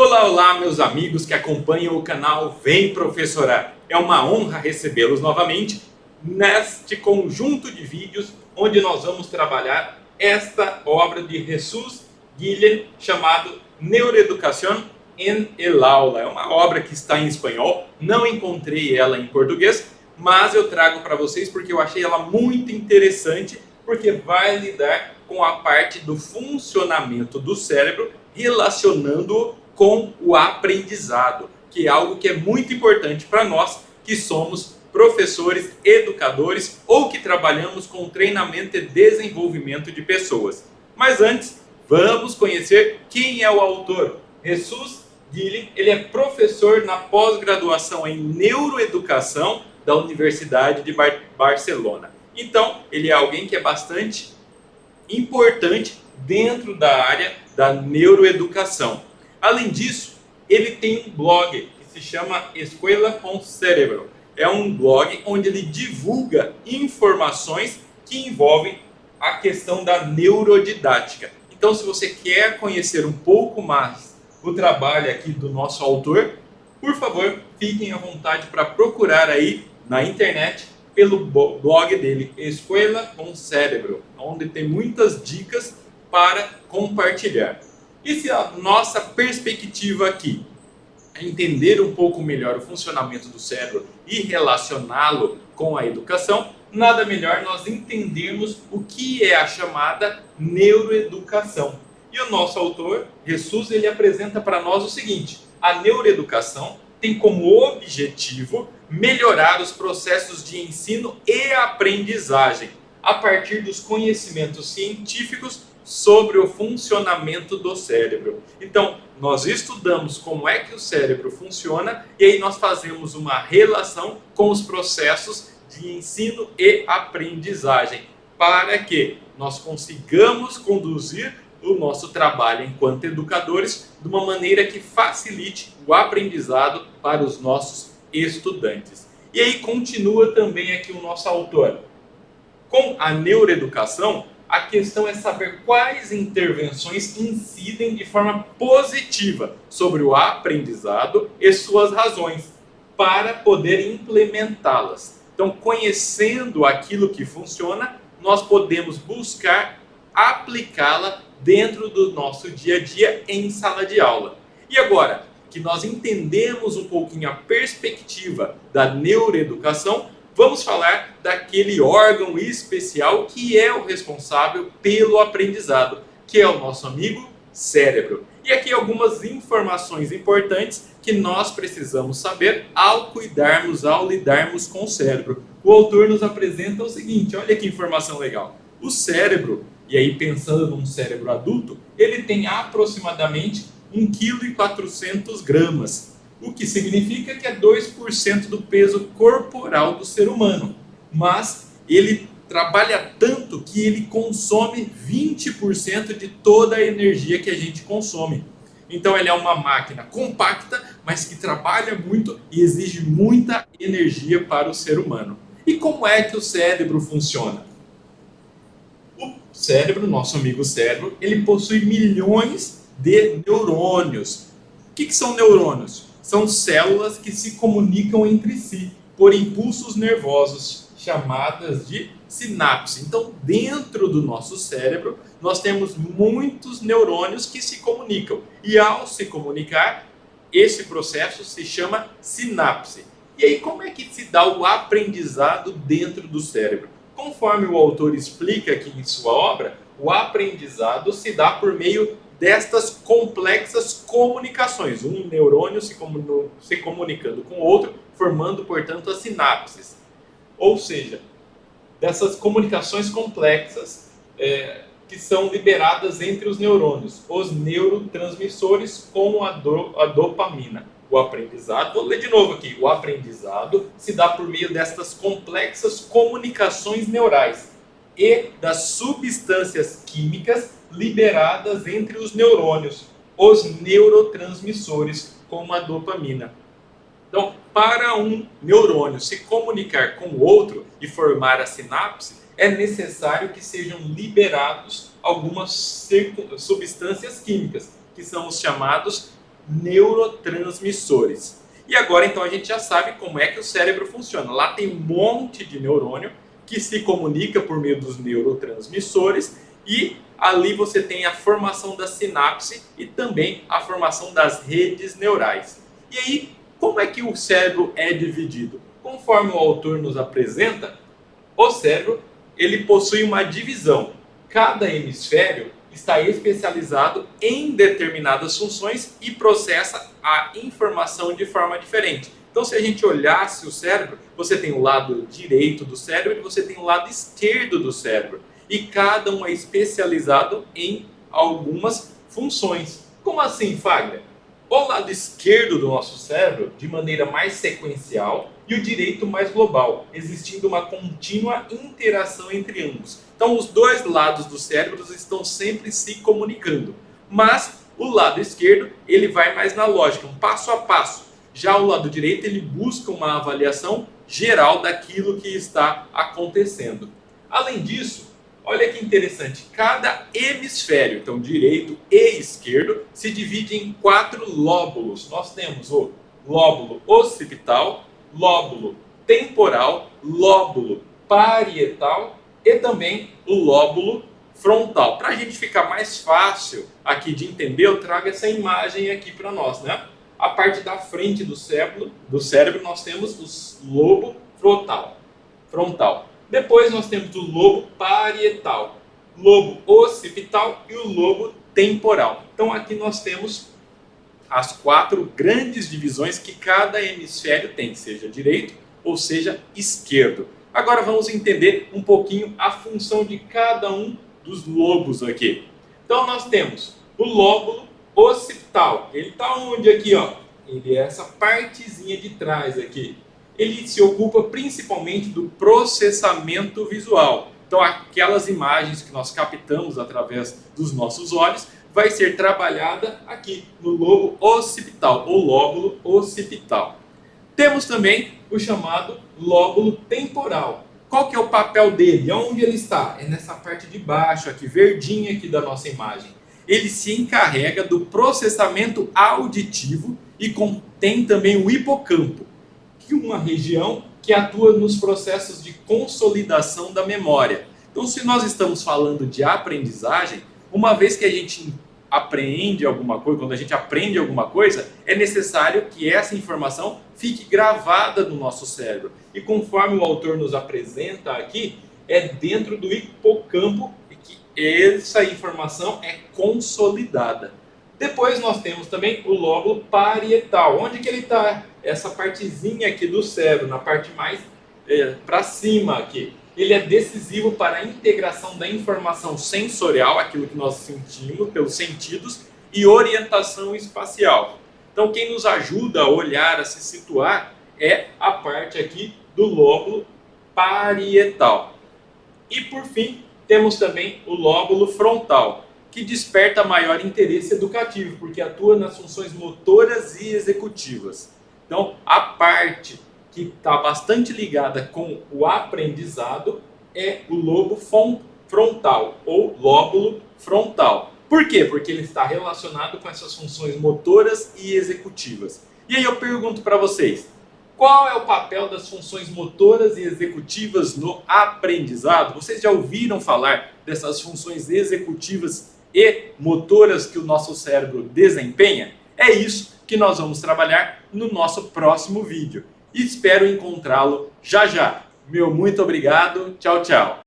Olá, olá, meus amigos que acompanham o canal Vem Professorar. É uma honra recebê-los novamente neste conjunto de vídeos onde nós vamos trabalhar esta obra de Jesus Guillen chamado Neuroeducación en el Aula. É uma obra que está em espanhol, não encontrei ela em português, mas eu trago para vocês porque eu achei ela muito interessante, porque vai lidar com a parte do funcionamento do cérebro, relacionando-o com o aprendizado, que é algo que é muito importante para nós que somos professores, educadores ou que trabalhamos com treinamento e desenvolvimento de pessoas. Mas antes, vamos conhecer quem é o autor. Jesus Guillen, ele é professor na pós-graduação em neuroeducação da Universidade de Barcelona. Então, ele é alguém que é bastante importante dentro da área da neuroeducação. Além disso, ele tem um blog que se chama Escuela com Cérebro. É um blog onde ele divulga informações que envolvem a questão da neurodidática. Então, se você quer conhecer um pouco mais o trabalho aqui do nosso autor, por favor, fiquem à vontade para procurar aí na internet pelo blog dele, Escuela com Cérebro, onde tem muitas dicas para compartilhar. E se a nossa perspectiva aqui é entender um pouco melhor o funcionamento do cérebro e relacioná-lo com a educação, nada melhor nós entendermos o que é a chamada neuroeducação. E o nosso autor, Jesus, ele apresenta para nós o seguinte: a neuroeducação tem como objetivo melhorar os processos de ensino e aprendizagem a partir dos conhecimentos científicos sobre o funcionamento do cérebro. Então, nós estudamos como é que o cérebro funciona e aí nós fazemos uma relação com os processos de ensino e aprendizagem para que nós consigamos conduzir o nosso trabalho enquanto educadores de uma maneira que facilite o aprendizado para os nossos estudantes. E aí continua também aqui o nosso autor. Com a neuroeducação, a questão é saber quais intervenções incidem de forma positiva sobre o aprendizado e suas razões, para poder implementá-las. Então, conhecendo aquilo que funciona, nós podemos buscar aplicá-la dentro do nosso dia a dia em sala de aula. E agora que nós entendemos um pouquinho a perspectiva da neuroeducação, vamos falar daquele órgão especial que é o responsável pelo aprendizado, que é o nosso amigo cérebro. E aqui algumas informações importantes que nós precisamos saber ao lidarmos com o cérebro. O autor nos apresenta o seguinte: olha que informação legal. O cérebro, e aí pensando num cérebro adulto, ele tem aproximadamente 1,4 kg. O que significa que é 2% do peso corporal do ser humano. Mas ele trabalha tanto que ele consome 20% de toda a energia que a gente consome. Então ele é uma máquina compacta, mas que trabalha muito e exige muita energia para o ser humano. E como é que o cérebro funciona? O cérebro, nosso amigo cérebro, ele possui milhões de neurônios. O que são neurônios? São células que se comunicam entre si por impulsos nervosos, chamadas de sinapse. Então, dentro do nosso cérebro, nós temos muitos neurônios que se comunicam. E ao se comunicar, esse processo se chama sinapse. E aí, como é que se dá o aprendizado dentro do cérebro? Conforme o autor explica aqui em sua obra, o aprendizado se dá por meio destas complexas comunicações, um neurônio se comunicando com o outro, formando, portanto, as sinapses. Ou seja, dessas comunicações complexas que são liberadas entre os neurônios, os neurotransmissores com a dopamina. O aprendizado, vou ler de novo aqui, o aprendizado se dá por meio destas complexas comunicações neurais e das substâncias químicas liberadas entre os neurônios, os neurotransmissores, como a dopamina. Então, para um neurônio se comunicar com o outro e formar a sinapse, é necessário que sejam liberados algumas substâncias químicas, que são os chamados neurotransmissores. E agora então a gente já sabe como é que o cérebro funciona. Lá tem um monte de neurônio que se comunica por meio dos neurotransmissores e ali você tem a formação da sinapse e também a formação das redes neurais. E aí, como é que o cérebro é dividido? Conforme o autor nos apresenta, o cérebro ele possui uma divisão. Cada hemisfério está especializado em determinadas funções e processa a informação de forma diferente. Então, se a gente olhasse o cérebro, você tem o lado direito do cérebro e você tem o lado esquerdo do cérebro. E cada um é especializado em algumas funções. Como assim, Fagner? O lado esquerdo do nosso cérebro, de maneira mais sequencial, e o direito mais global, existindo uma contínua interação entre ambos. Então, os dois lados do cérebro estão sempre se comunicando. Mas o lado esquerdo, ele vai mais na lógica, um passo a passo. Já o lado direito, ele busca uma avaliação geral daquilo que está acontecendo. Além disso, olha que interessante, cada hemisfério, então direito e esquerdo, se divide em 4 lóbulos. Nós temos o lóbulo occipital, lóbulo temporal, lóbulo parietal e também o lóbulo frontal. Para a gente ficar mais fácil aqui de entender, eu trago essa imagem aqui para nós, né? A parte da frente do cérebro nós temos o lobo frontal. Depois nós temos o lobo parietal, lobo occipital e o lobo temporal. Então aqui nós temos as 4 grandes divisões que cada hemisfério tem, seja direito ou seja esquerdo. Agora vamos entender um pouquinho a função de cada um dos lobos aqui. Então nós temos o lóbulo occipital. Ele está onde aqui, ó? Ele é essa partezinha de trás aqui. Ele se ocupa principalmente do processamento visual. Então aquelas imagens que nós captamos através dos nossos olhos vai ser trabalhada aqui no lobo occipital, ou lóbulo occipital. Temos também o chamado lóbulo temporal. Qual que é o papel dele? Onde ele está? É nessa parte de baixo, aqui, verdinha aqui da nossa imagem. Ele se encarrega do processamento auditivo e contém também o hipocampo, que é uma região que atua nos processos de consolidação da memória. Então, se nós estamos falando de aprendizagem, uma vez que a gente apreende alguma coisa, quando a gente aprende alguma coisa, é necessário que essa informação fique gravada no nosso cérebro. E conforme o autor nos apresenta aqui, é dentro do hipocampo que essa informação é consolidada. Depois nós temos também o lóbulo parietal. Onde que ele está? Essa partezinha aqui do cérebro, na parte mais para cima aqui. Ele é decisivo para a integração da informação sensorial, aquilo que nós sentimos pelos sentidos, e orientação espacial. Então, quem nos ajuda a olhar, a se situar, é a parte aqui do lóbulo parietal. E, por fim, temos também o lóbulo frontal, que desperta maior interesse educativo, porque atua nas funções motoras e executivas. Então, a parte que está bastante ligada com o aprendizado é o lobo frontal, ou lóbulo frontal. Por quê? Porque ele está relacionado com essas funções motoras e executivas. E aí eu pergunto para vocês, qual é o papel das funções motoras e executivas no aprendizado? Vocês já ouviram falar dessas funções executivas e motoras que o nosso cérebro desempenha? É isso que nós vamos trabalhar no nosso próximo vídeo. E espero encontrá-lo já já. Meu muito obrigado. Tchau, tchau.